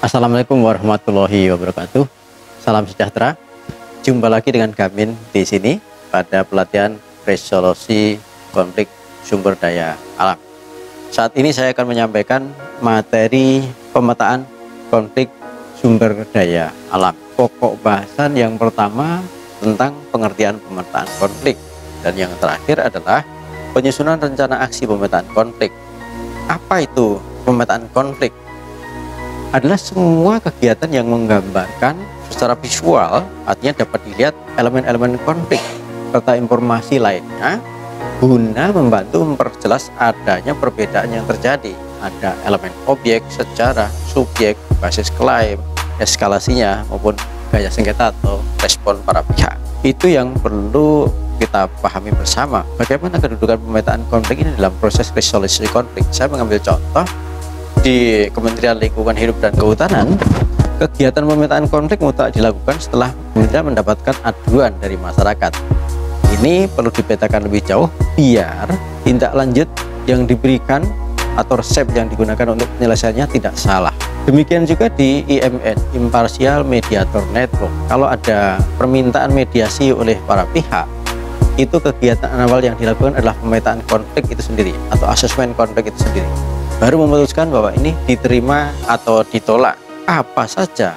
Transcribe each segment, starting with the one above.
Assalamualaikum warahmatullahi wabarakatuh. Salam sejahtera. Jumpa lagi dengan Gamin di sini pada pelatihan resolusi konflik sumber daya alam. Saat ini saya akan menyampaikan materi pemetaan konflik sumber daya alam. Pokok bahasan yang pertama tentang pengertian pemetaan konflik, dan yang terakhir adalah penyusunan rencana aksi pemetaan konflik. Apa itu pemetaan konflik? Adalah semua kegiatan yang menggambarkan secara visual, artinya dapat dilihat elemen-elemen konflik serta informasi lainnya guna membantu memperjelas adanya perbedaan yang terjadi. Ada elemen objek, sejarah, subjek, basis klaim, eskalasinya maupun gaya sengketa atau respon para pihak. Itu yang perlu kita pahami bersama. Bagaimana kedudukan pemetaan konflik ini dalam proses resolusi konflik. Saya mengambil contoh di Kementerian Lingkungan Hidup dan Kehutanan. Kegiatan pemetaan konflik mutlak dilakukan setelah kemudian mendapatkan aduan dari masyarakat. Ini perlu dipetakan lebih jauh biar tindak lanjut yang diberikan atau resep yang digunakan untuk penyelesaiannya tidak salah. Demikian juga di IMN, Impartial Mediator Network. Kalau ada permintaan mediasi oleh para pihak, itu kegiatan awal yang dilakukan adalah pemetaan konflik itu sendiri atau asesmen konflik itu sendiri. Baru memutuskan bahwa ini diterima atau ditolak apa saja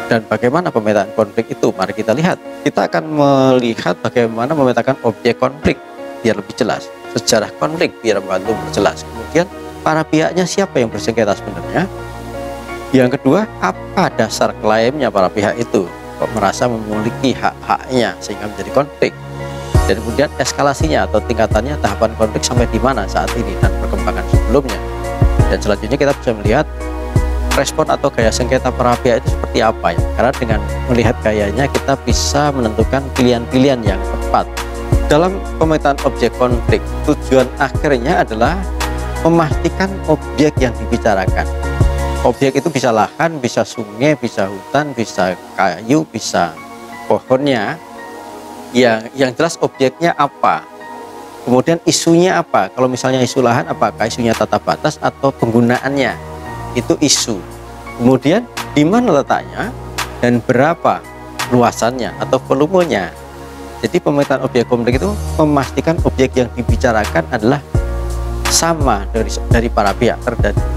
dan bagaimana pemetaan konflik itu. Mari kita lihat. Kita akan melihat bagaimana memetakan objek konflik biar lebih jelas, sejarah konflik biar membantu berjelas, kemudian para pihaknya siapa yang bersengketa sebenarnya. Yang kedua, apa dasar klaimnya para pihak itu kok merasa memiliki hak-haknya sehingga menjadi konflik. Dan kemudian eskalasinya atau tingkatannya, tahapan konflik sampai di mana saat ini dan perkembangan sebelumnya. Dan selanjutnya kita bisa melihat respon atau gaya sengketa para pihak itu seperti apa ya. Karena dengan melihat gayanya kita bisa menentukan pilihan-pilihan yang tepat. Dalam pemetaan objek konflik, tujuan akhirnya adalah memastikan objek yang dibicarakan. Objek itu bisa lahan, bisa sungai, bisa hutan, bisa kayu, bisa pohonnya. Yang jelas objeknya apa, kemudian isunya apa. Kalau misalnya isu lahan, apakah isunya tata batas atau penggunaannya, itu isu. Kemudian di mana letaknya dan berapa luasannya atau volumenya. Jadi pemetaan objek konflik itu memastikan objek yang dibicarakan adalah sama dari para pihak,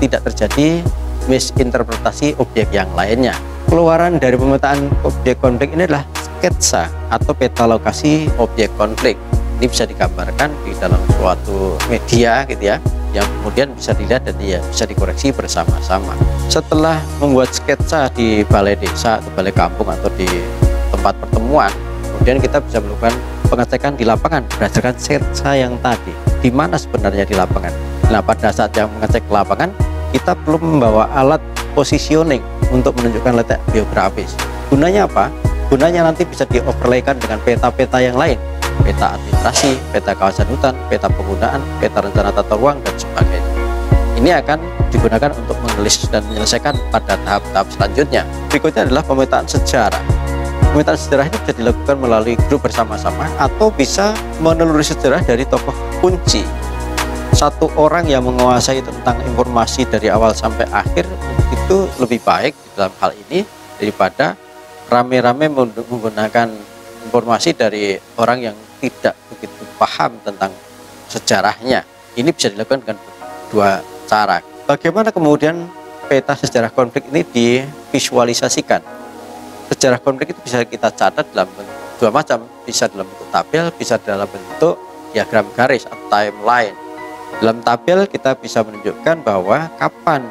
tidak terjadi misinterpretasi objek yang lainnya. Keluaran dari pemetaan objek konflik ini adalah sketsa atau peta lokasi objek konflik. Ini bisa digambarkan di dalam suatu media gitu ya, yang kemudian bisa dilihat dan bisa dikoreksi bersama-sama. Setelah membuat sketsa di balai desa atau balai kampung atau di tempat pertemuan, kemudian kita bisa melakukan pengecekan di lapangan berdasarkan sketsa yang tadi. Di mana sebenarnya di lapangan? Nah, pada saat yang mengecek lapangan, kita perlu membawa alat positioning untuk menunjukkan letak geografis. Gunanya apa? Gunanya nanti bisa di-overlaykan dengan peta-peta yang lain, peta administrasi, peta kawasan hutan, peta penggunaan, peta rencana tata ruang, dan sebagainya. Ini akan digunakan untuk menulis dan menyelesaikan pada tahap-tahap selanjutnya. Berikutnya adalah pemetaan sejarah. Pemetaan sejarah ini bisa dilakukan melalui grup bersama-sama atau bisa menelusuri sejarah dari tokoh kunci. Satu orang yang menguasai tentang informasi dari awal sampai akhir itu lebih baik dalam hal ini daripada rame-rame menggunakan informasi dari orang yang tidak begitu paham tentang sejarahnya. Ini bisa dilakukan dengan dua cara. Bagaimana kemudian peta sejarah konflik ini divisualisasikan? Sejarah konflik itu bisa kita catat dalam dua macam, bisa dalam bentuk tabel, bisa dalam bentuk diagram garis atau timeline. Dalam tabel kita bisa menunjukkan bahwa kapan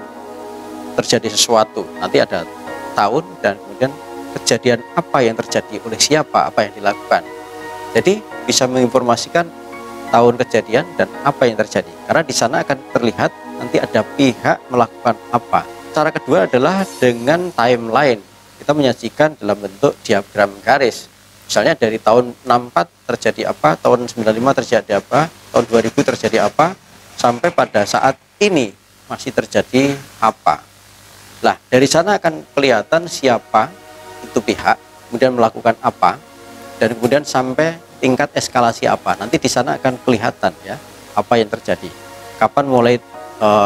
terjadi sesuatu, nanti ada tahun dan kemudian kejadian apa yang terjadi oleh siapa, apa yang dilakukan. Jadi bisa menginformasikan tahun kejadian dan apa yang terjadi, karena di sana akan terlihat nanti ada pihak melakukan apa. Cara kedua adalah dengan timeline. Kita menyajikan dalam bentuk diagram garis. Misalnya dari tahun 64 terjadi apa, tahun 95 terjadi apa, tahun 2000 terjadi apa, sampai pada saat ini masih terjadi apa. Nah, dari sana akan kelihatan siapa itu pihak, kemudian melakukan apa, dan kemudian sampai tingkat eskalasi apa. Nanti di sana akan kelihatan ya apa yang terjadi. kapan mulai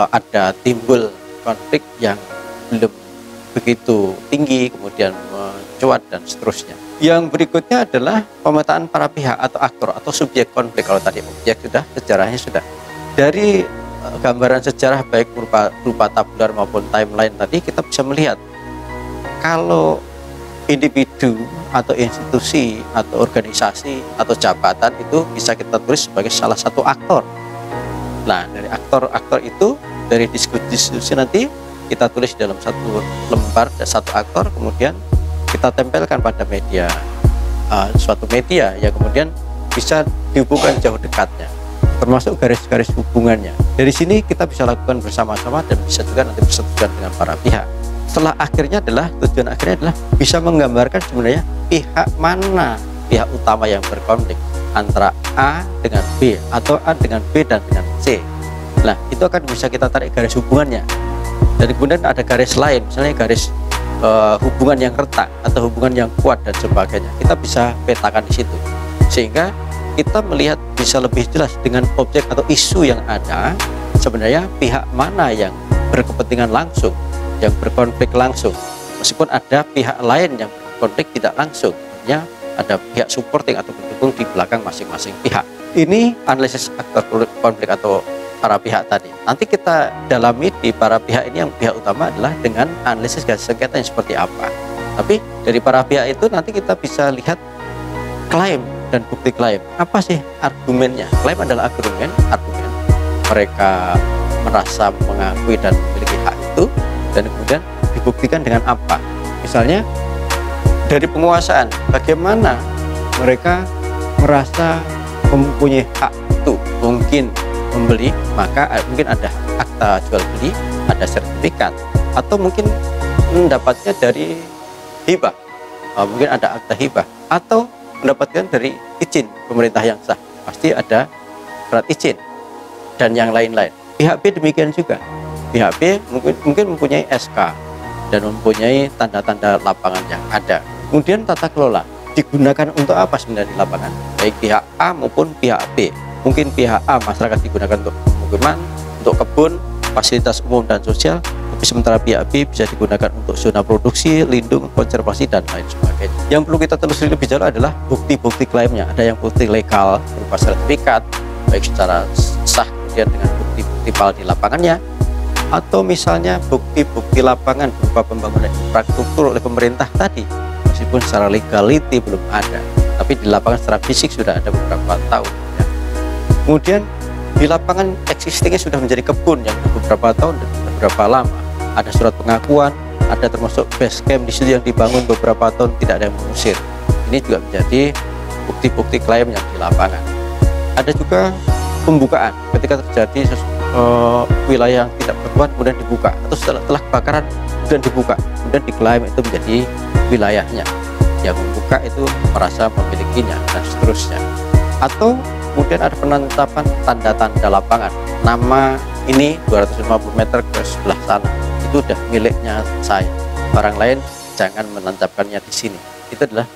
ada timbul konflik yang belum begitu tinggi, kemudian mencuat dan seterusnya. Yang berikutnya adalah pemetaan para pihak atau aktor atau subjek konflik. Kalau tadi objek sudah, sejarahnya sudah. Dari gambaran sejarah baik berupa tabular maupun timeline tadi, kita bisa melihat kalau individu atau institusi atau organisasi atau jabatan itu bisa kita tulis sebagai salah satu aktor. Nah, dari aktor-aktor itu, dari diskusi nanti kita tulis dalam satu lembar dan satu aktor, kemudian kita tempelkan pada media, suatu media yang kemudian bisa dihubungkan jauh dekatnya, termasuk garis-garis hubungannya. Dari sini kita bisa lakukan bersama-sama dan bisa juga nanti bersetujuan dengan para pihak. Setelah tujuan akhirnya adalah bisa menggambarkan sebenarnya pihak mana pihak utama yang berkonflik antara A dengan B atau A dengan B dan dengan C. Nah, itu akan bisa kita tarik garis hubungannya. Dan kemudian ada garis lain, misalnya garis hubungan yang retak atau hubungan yang kuat dan sebagainya. Kita bisa petakan di situ, sehingga kita melihat bisa lebih jelas dengan objek atau isu yang ada, sebenarnya pihak mana yang berkepentingan langsung, yang berkonflik langsung, meskipun ada pihak lain yang berkonflik tidak langsung, ya ada pihak supporting atau pendukung di belakang masing-masing pihak. Ini analisis aktor konflik atau para pihak tadi. Nanti kita dalami di para pihak ini, yang pihak utama adalah dengan analisis garis sengketa yang seperti apa. Tapi dari para pihak itu nanti kita bisa lihat klaim dan bukti klaim. Apa sih argumennya? Klaim adalah argumen mereka merasa mengakui dan memiliki hak itu, dan kemudian dibuktikan dengan apa? Misalnya dari penguasaan, bagaimana mereka merasa mempunyai hak itu, mungkin membeli, maka mungkin ada akta jual beli, ada sertifikat, atau mungkin mendapatnya dari hibah, mungkin ada akta hibah, atau mendapatkan dari izin pemerintah yang sah, pasti ada surat izin dan yang lain-lain. Pihak B demikian juga, pihak B mungkin mempunyai SK dan mempunyai tanda-tanda lapangan yang ada. Kemudian tata kelola digunakan untuk apa sebenarnya di lapangan, baik pihak A maupun pihak B. Mungkin pihak A masyarakat digunakan untuk pemukiman, untuk kebun, fasilitas umum dan sosial, tapi sementara pihak B bisa digunakan untuk zona produksi, lindung, konservasi, dan lain sebagainya. Yang perlu kita telusuri lebih jauh adalah bukti-bukti klaimnya. Ada yang bukti legal berupa sertifikat, baik secara sah, kemudian dengan bukti-bukti pal di lapangannya, atau misalnya bukti-bukti lapangan berupa pembangunan infrastruktur oleh pemerintah tadi, meskipun secara legality belum ada, tapi di lapangan secara fisik sudah ada beberapa tahun. Kemudian di lapangan existingnya sudah menjadi kebun yang beberapa tahun dan beberapa lama. Ada surat pengakuan, ada termasuk base camp di situ yang dibangun beberapa tahun tidak ada yang mengusir. Ini juga menjadi bukti-bukti klaim yang di lapangan. Ada juga pembukaan ketika terjadi wilayah yang tidak berkuat kemudian dibuka, atau setelah kebakaran kemudian dibuka, kemudian diklaim itu menjadi wilayahnya. Yang membuka itu merasa memilikinya dan seterusnya. Atau kemudian ada penetapan tanda-tanda lapangan, nama ini 250 meter ke sebelah sana itu udah miliknya saya, orang lain jangan menancapkannya di sini. Itu adalah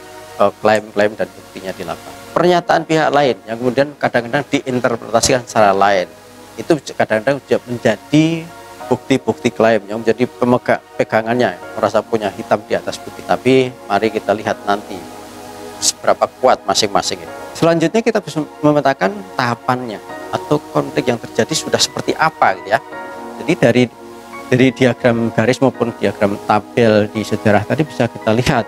klaim-klaim dan buktinya di lapangan. Pernyataan pihak lain yang kemudian kadang-kadang diinterpretasikan secara lain, itu kadang-kadang menjadi bukti-bukti klaim yang menjadi pegangannya, merasa punya hitam di atas putih. Tapi mari kita lihat nanti seberapa kuat masing-masing itu. Selanjutnya kita bisa memetakan tahapannya atau konflik yang terjadi sudah seperti apa gitu ya. Jadi dari diagram garis maupun diagram tabel di sejarah tadi bisa kita lihat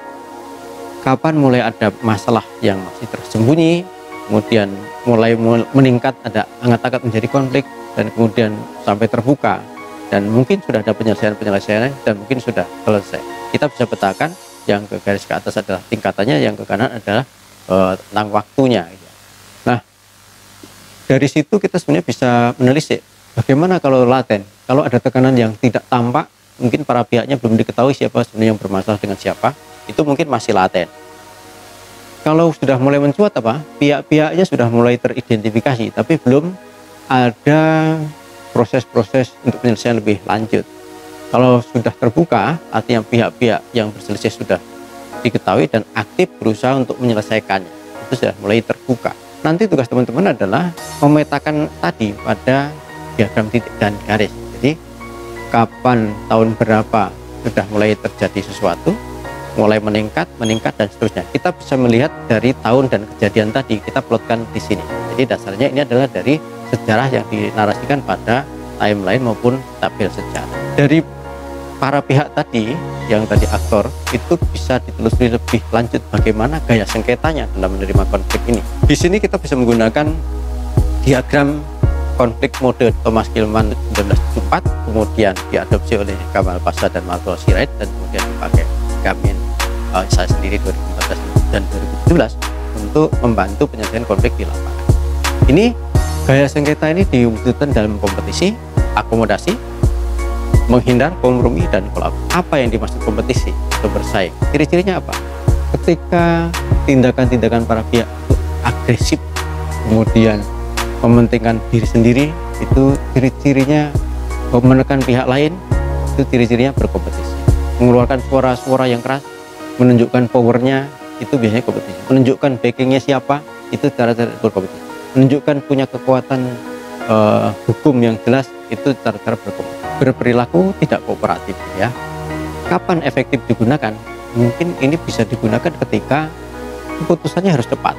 kapan mulai ada masalah yang masih tersembunyi, kemudian mulai meningkat, ada angkat-angkat menjadi konflik, dan kemudian sampai terbuka, dan mungkin sudah ada penyelesaian dan mungkin sudah selesai. Kita bisa petakan, yang ke garis ke atas adalah tingkatannya, yang ke kanan adalah tentang waktunya. Nah, dari situ kita sebenarnya bisa menelisik bagaimana kalau laten, kalau ada tekanan yang tidak tampak, mungkin para pihaknya belum diketahui siapa sebenarnya yang bermasalah dengan siapa, itu mungkin masih laten. Kalau sudah mulai mencuat pihak-pihaknya sudah mulai teridentifikasi, tapi belum ada proses-proses untuk penyelesaian lebih lanjut. Kalau sudah terbuka, artinya pihak-pihak yang berselisih sudah diketahui dan aktif berusaha untuk menyelesaikannya. Itu sudah mulai terbuka. Nanti tugas teman-teman adalah memetakan tadi pada diagram titik dan garis. Jadi kapan, tahun berapa sudah mulai terjadi sesuatu, mulai meningkat dan seterusnya. Kita bisa melihat dari tahun dan kejadian tadi, kita plotkan di sini. Jadi dasarnya ini adalah dari sejarah yang dinarasikan pada timeline maupun tabel sejarah. Dari para pihak tadi, yang tadi aktor, itu bisa ditelusuri lebih lanjut bagaimana gaya sengketanya dalam menerima konflik ini. Di sini kita bisa menggunakan diagram konflik mode Thomas Gilman 1974, kemudian diadopsi oleh Kamal Pasha dan Marco Sirait, dan kemudian dipakai Gamin saya sendiri 2014 dan 2017 untuk membantu penyelesaian konflik di lapangan. Ini gaya sengketa ini diwujudkan dalam kompetisi, akomodasi, menghindar, kompromi, dan kolaborasi. Apa yang dimaksud kompetisi atau bersaing? Ciri-cirinya apa? Ketika tindakan-tindakan para pihak itu agresif, kemudian mementingkan diri sendiri, itu ciri-cirinya menekan pihak lain, itu ciri-cirinya berkompetisi. Mengeluarkan suara-suara yang keras, menunjukkan powernya, itu biasanya kompetisi. Menunjukkan backingnya siapa, itu cara-cara berkompetisi. Menunjukkan punya kekuatan hukum yang jelas, itu cara-cara berkompetisi. Berperilaku tidak kooperatif, ya. Kapan efektif digunakan? Mungkin ini bisa digunakan ketika keputusannya harus cepat,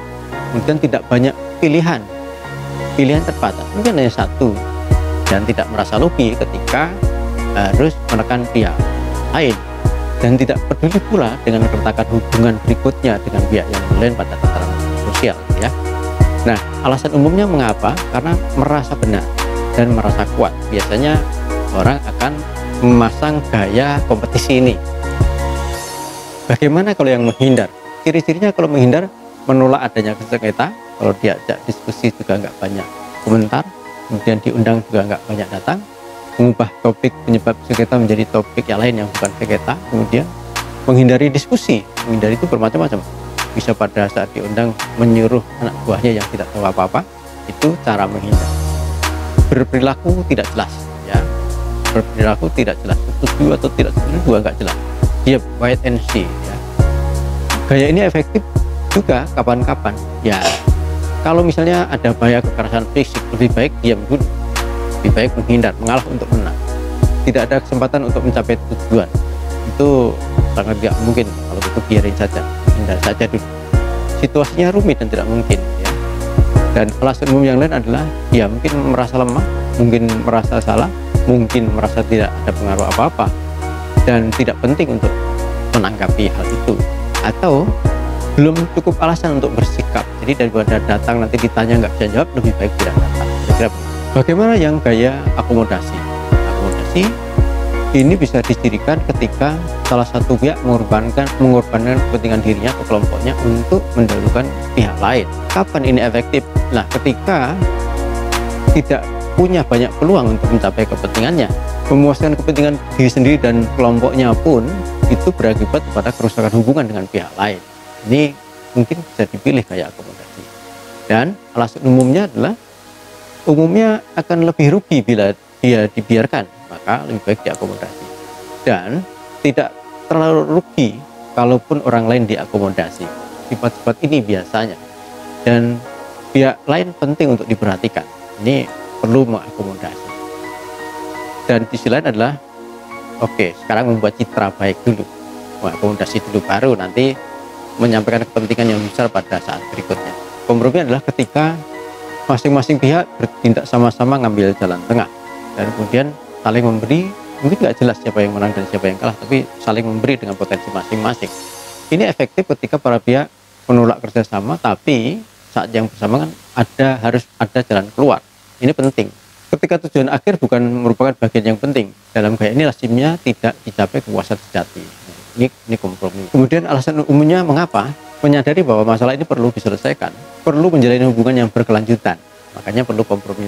kemudian tidak banyak pilihan terbatas, mungkin hanya satu, dan tidak merasa logi ketika harus menekan pihak lain, dan tidak peduli pula dengan keretakan hubungan berikutnya dengan pihak yang lain pada tataran sosial, ya. Nah, alasan umumnya mengapa? Karena merasa benar dan merasa kuat. Biasanya orang akan memasang gaya kompetisi ini. Bagaimana kalau yang menghindar? Ciri-cirinya kalau menghindar, menolak adanya sengketa. Kalau diajak diskusi juga nggak banyak komentar, kemudian diundang juga nggak banyak datang, mengubah topik penyebab sengketa menjadi topik yang lain yang bukan sengketa, kemudian menghindari diskusi. Menghindari itu bermacam-macam, bisa pada saat diundang menyuruh anak buahnya yang tidak tahu apa-apa, itu cara menghindar. Berperilaku tidak jelas, ya. Berperilaku tidak jelas, setuju atau tidak setuju juga nggak jelas, dia wait and see, ya. Gaya ini efektif juga kapan-kapan, ya. Kalau misalnya ada bahaya kekerasan fisik, lebih baik diam dulu, lebih baik menghindar, mengalah untuk menang. Tidak ada kesempatan untuk mencapai tujuan, itu sangat tidak mungkin. Kalau itu biarin saja, hindar saja dulu. Situasinya rumit dan tidak mungkin, ya. Dan alasan umum yang lain adalah dia mungkin merasa lemah, mungkin merasa salah, mungkin merasa tidak ada pengaruh apa-apa, dan tidak penting untuk menanggapi hal itu, atau belum cukup alasan untuk bersikap. Jadi daripada datang nanti ditanya nggak bisa jawab, lebih baik tidak datang. Kira-kira bagaimana yang gaya akomodasi? Akomodasi ini bisa dicirikan ketika salah satu pihak mengorbankan kepentingan dirinya atau kelompoknya untuk mendahulukan pihak lain. Kapan ini efektif? Nah, ketika tidak punya banyak peluang untuk mencapai kepentingannya, memuaskan kepentingan diri sendiri dan kelompoknya pun itu berakibat pada kerusakan hubungan dengan pihak lain. Ini mungkin bisa dipilih gaya akomodasi. Dan alasan umumnya adalah umumnya akan lebih rugi bila dia dibiarkan, maka lebih baik diakomodasi. Dan tidak terlalu rugi kalaupun orang lain diakomodasi. Sifat-sifat ini biasanya. Dan pihak lain penting untuk diperhatikan. Ini perlu mengakomodasi. Dan di sisi lain adalah oke, sekarang membuat citra baik dulu, mengakomodasi dulu, baru nanti menyampaikan kepentingan yang besar pada saat berikutnya. Kompromi adalah ketika masing-masing pihak bertindak sama-sama ngambil jalan tengah, dan kemudian saling memberi. Mungkin nggak jelas siapa yang menang dan siapa yang kalah, tapi saling memberi dengan potensi masing-masing. Ini efektif ketika para pihak menolak kerjasama, tapi saat yang bersamaan harus ada jalan keluar. Ini penting. Ketika tujuan akhir bukan merupakan bagian yang penting, dalam gaya ini lazimnya tidak dicapai kepuasan sejati. Ini kompromi. Kemudian alasan umumnya mengapa? Menyadari bahwa masalah ini perlu diselesaikan, perlu menjalin hubungan yang berkelanjutan, makanya perlu kompromi.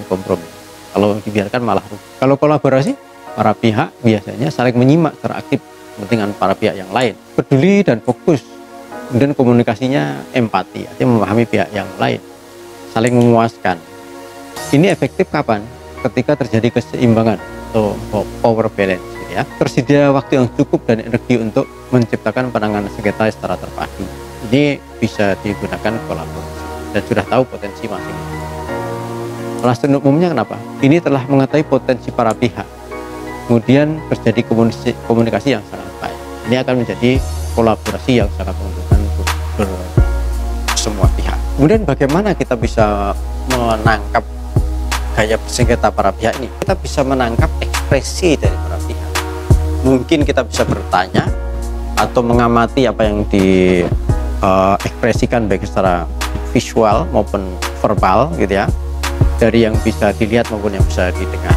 Kalau dibiarkan malah rugi. Kalau kolaborasi, para pihak biasanya saling menyimak secara aktif kepentingan para pihak yang lain, peduli dan fokus, kemudian komunikasinya empati, artinya memahami pihak yang lain, saling memuaskan. Ini efektif kapan? Ketika terjadi keseimbangan atau power balance, ya. Tersedia waktu yang cukup dan energi untuk menciptakan penanganan sengketa secara terpadu. Ini bisa digunakan kolaborasi dan sudah tahu potensi masing-masing. Alasan umumnya kenapa? Ini telah mengetahui potensi para pihak, kemudian terjadi komunikasi yang sangat baik. Ini akan menjadi kolaborasi yang sangat menguntungkan untuk semua pihak. Kemudian bagaimana kita bisa menangkap gaya bersengketa para pihak ini? Kita bisa menangkap ekspresi dari para pihak. Mungkin kita bisa bertanya atau mengamati apa yang diekspresikan baik secara visual maupun verbal gitu ya, dari yang bisa dilihat maupun yang bisa didengar.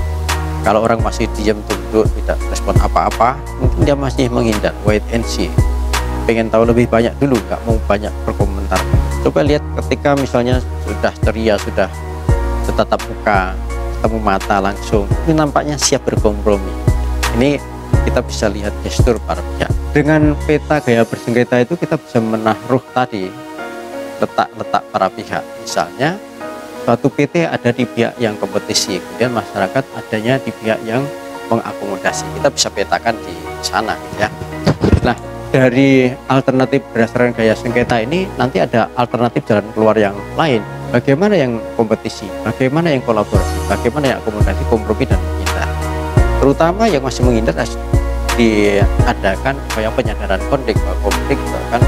Kalau orang masih diam tunduk tidak respon apa-apa, mungkin dia masih menghindar, wait and see, pengen tahu lebih banyak dulu, nggak mau banyak berkomentar. Coba lihat ketika misalnya sudah ceria, sudah bertatap muka, ketemu mata langsung, ini nampaknya siap berkompromi. Ini kita bisa lihat gestur para pihak. Dengan peta gaya bersengketa itu kita bisa menaruh tadi letak-letak para pihak. Misalnya suatu PT ada di pihak yang kompetisi, kemudian masyarakat adanya di pihak yang mengakomodasi. Kita bisa petakan di sana ya. Nah, dari alternatif berdasarkan gaya sengketa ini nanti ada alternatif jalan keluar yang lain. Bagaimana yang kompetisi, bagaimana yang kolaborasi, bagaimana yang akomodasi, kompromi, dan menghindar. Terutama yang masih menghindar harus diadakan upaya penyadaran konflik, bahwa konflik bahkan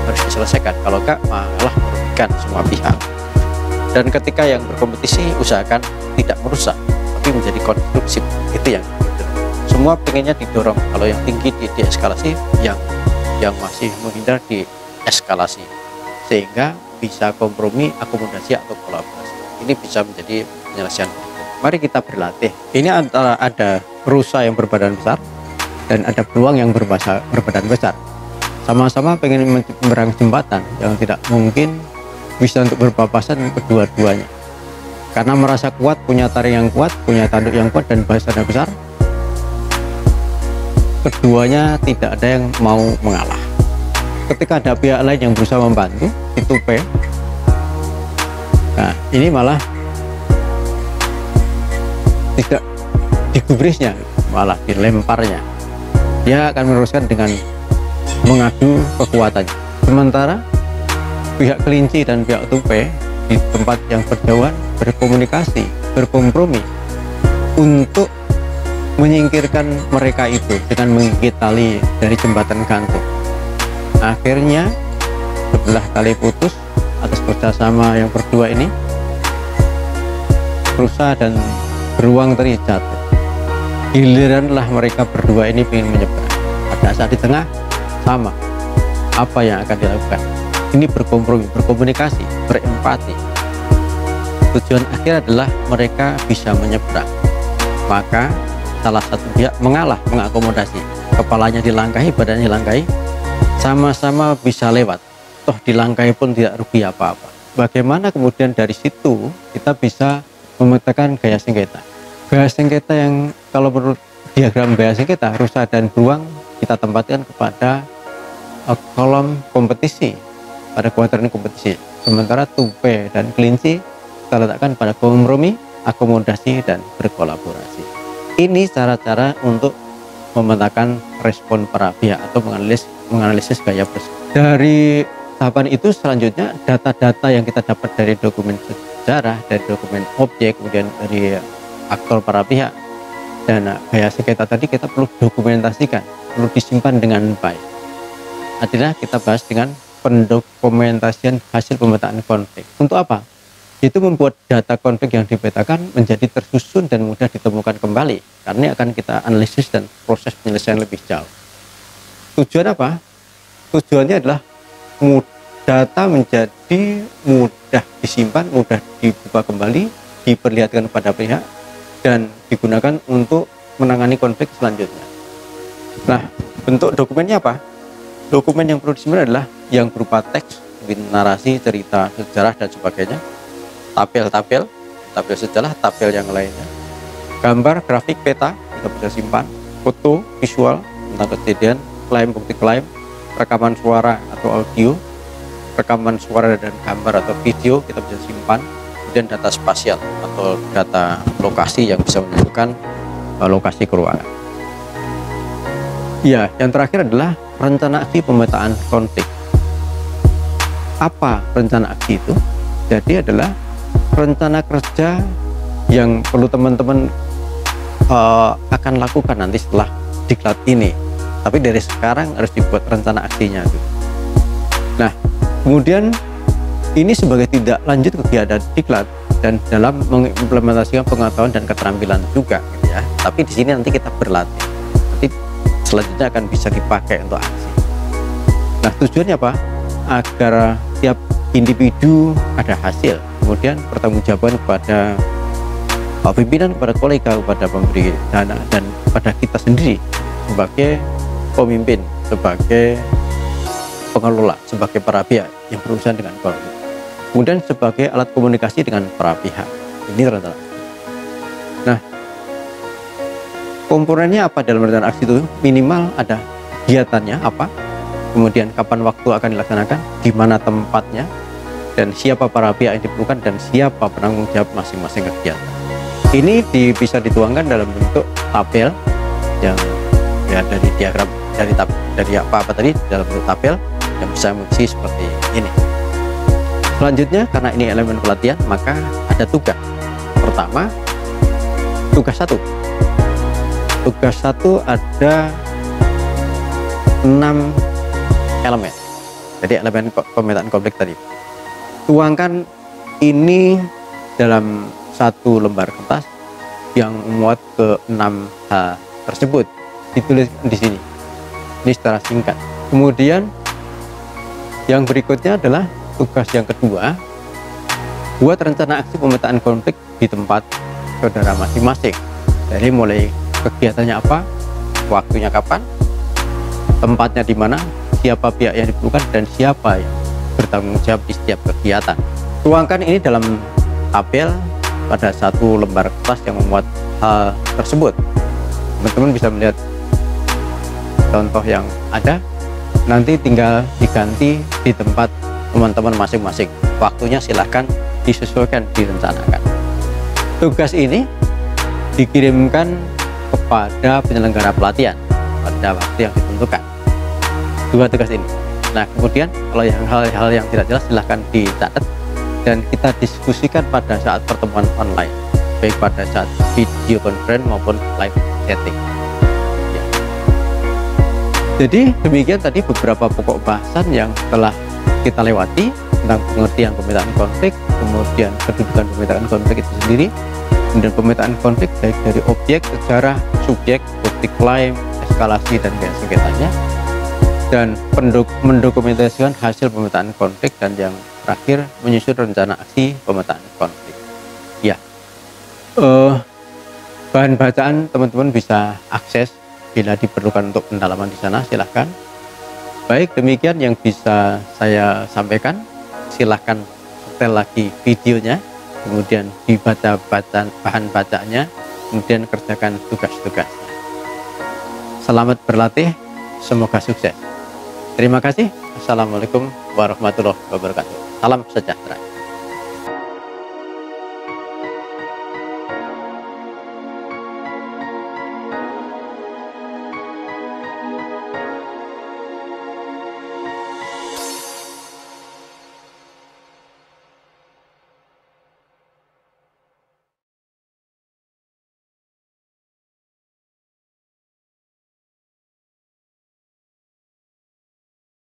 harus diselesaikan, kalau enggak malah merugikan semua pihak. Dan ketika yang berkompetisi usahakan tidak merusak tapi menjadi konstruktif. Itu yang semua pengennya didorong. Kalau yang tinggi di deeskalasi, yang masih menghindar di eskalasi, sehingga bisa kompromi, akomodasi, atau kolaborasi. Ini bisa menjadi penyelesaian. Mari kita berlatih. Ini antara ada rusa yang berbadan besar dan ada beruang yang berbadan besar. Sama-sama pengen memberangi jembatan yang tidak mungkin bisa untuk berpapasan kedua-duanya, karena merasa kuat, punya taring yang kuat, punya tanduk yang kuat, dan badannya besar. Keduanya tidak ada yang mau mengalah. Ketika ada pihak lain yang berusaha membantu, ditupai. Nah, ini malah tidak digubrisnya, malah dilemparnya. Dia akan meneruskan dengan mengadu kekuatannya. Sementara pihak kelinci dan pihak tupai di tempat yang berjauhan berkomunikasi, berkompromi untuk menyingkirkan mereka itu dengan menggigit tali dari jembatan gantung. Akhirnya sebelah tali putus atas kerjasama yang berdua ini, rusa dan beruang tadi jatuh. Giliranlah mereka berdua ini ingin menyeberang. Pada saat di tengah, sama apa yang akan dilakukan. Ini berkompromi, berkomunikasi, berempati. Tujuan akhir adalah mereka bisa menyeberang. Maka salah satu pihak mengalah, mengakomodasi. Kepalanya dilangkahi, badannya dilangkahi, sama-sama bisa lewat. Toh dilangkahi pun tidak rugi apa-apa. Bagaimana kemudian dari situ kita bisa memetakan gaya sengketa. Gaya sengketa yang kalau menurut diagram gaya sengketa, rusa dan beruang kita tempatkan kepada kolom kompetisi, pada kuadran kompetisi. Sementara tupai dan kelinci kita letakkan pada kompromi, akomodasi, dan berkolaborasi. Ini cara-cara untuk memetakan respon para pihak atau menganalisis gaya bersengketa. Dari tahapan itu selanjutnya data-data yang kita dapat dari dokumen sejarah, dari dokumen objek, kemudian dari aktor para pihak dan gaya sengketa tadi kita perlu dokumentasikan, perlu disimpan dengan baik. Adalah kita bahas dengan pendokumentasian hasil pemetaan konflik. Untuk apa? Itu membuat data konflik yang dipetakan menjadi tersusun dan mudah ditemukan kembali, karena akan kita analisis dan proses penyelesaian lebih jauh. Tujuan apa? Tujuannya adalah data menjadi mudah disimpan, mudah dibuka kembali, diperlihatkan kepada pihak, dan digunakan untuk menangani konflik selanjutnya. Nah, bentuk dokumennya apa? Dokumen yang perlu disimpan adalah yang berupa teks, narasi, cerita, sejarah, dan sebagainya. Tabel sejarah, tabel yang lainnya. Gambar, grafik, peta, kita bisa simpan. Foto, visual, tentang kejadian, klaim, bukti klaim, rekaman suara atau audio, rekaman suara dan gambar atau video, kita bisa simpan. Kemudian data spasial atau data lokasi yang bisa menunjukkan lokasi keruangan. Ya, yang terakhir adalah rencana aksi pemetaan konflik. Apa rencana aksi itu? Jadi adalah rencana kerja yang perlu teman-teman akan lakukan nanti setelah diklat ini, tapi dari sekarang harus dibuat rencana aksinya dulu. Nah, kemudian ini sebagai tidak lanjut kegiatan diklat dan dalam mengimplementasikan pengetahuan dan keterampilan juga gitu ya. Tapi di sini nanti kita berlatih, nanti selanjutnya akan bisa dipakai untuk aksi. Nah, tujuannya apa? Agar tiap individu ada hasil, kemudian pertanggungjawaban kepada pimpinan, kepada kolega, kepada pemberi dana, dan pada kita sendiri sebagai pemimpin, sebagai pengelola, sebagai para pihak yang berurusan dengan konflik, kemudian sebagai alat komunikasi dengan para pihak. Ini rencana. Nah, komponennya apa dalam rencana aksi itu? Minimal ada kegiatannya apa, kemudian kapan waktu akan dilaksanakan, di mana tempatnya, dan siapa para pihak yang diperlukan, dan siapa penanggung jawab masing-masing kegiatan. Ini bisa dituangkan dalam bentuk tabel yang ya dari diagram, dari apa tadi dalam bentuk tabel yang bisa mengisi seperti ini. Selanjutnya, karena ini elemen pelatihan, maka ada tugas. Pertama, tugas 1. Tugas 1 ada 6 elemen. Jadi elemen pemetaan konflik tadi. Tuangkan ini dalam satu lembar kertas yang memuat ke 6 hal tersebut, ditulis di sini. Ini secara singkat. Kemudian yang berikutnya adalah tugas yang kedua, buat rencana aksi pemetaan konflik di tempat saudara masing-masing. Jadi mulai kegiatannya apa, waktunya kapan, tempatnya di mana, siapa pihak yang diperlukan, dan siapa yang bertanggung jawab di setiap kegiatan. Tuangkan ini dalam tabel pada satu lembar kertas yang memuat hal tersebut. Teman-teman bisa melihat contoh yang ada, nanti tinggal diganti di tempat teman-teman masing-masing. Waktunya silahkan disesuaikan, direncanakan. Tugas ini dikirimkan kepada penyelenggara pelatihan pada waktu yang ditentukan. 2 tugas ini. Nah, kemudian kalau yang hal-hal yang tidak jelas silahkan dicatat dan kita diskusikan pada saat pertemuan online, baik pada saat video conference maupun live chatting ya. Jadi demikian tadi beberapa pokok bahasan yang telah kita lewati tentang pengertian pemetaan konflik, kemudian kedudukan pemetaan konflik itu sendiri, kemudian pemetaan konflik baik dari objek, sejarah, subjek, bukti klaim, eskalasi, dan biaya sengketanya, dan mendokumentasikan hasil pemetaan konflik, dan yang terakhir menyusun rencana aksi pemetaan konflik. Ya, bahan bacaan teman-teman bisa akses bila diperlukan untuk pendalaman di sana, silahkan. Baik, demikian yang bisa saya sampaikan. Silahkan setel lagi videonya, kemudian dibaca bahan bacaannya, kemudian kerjakan tugas-tugasnya. Selamat berlatih, semoga sukses. Terima kasih. Assalamualaikum warahmatullahi wabarakatuh. Salam sejahtera.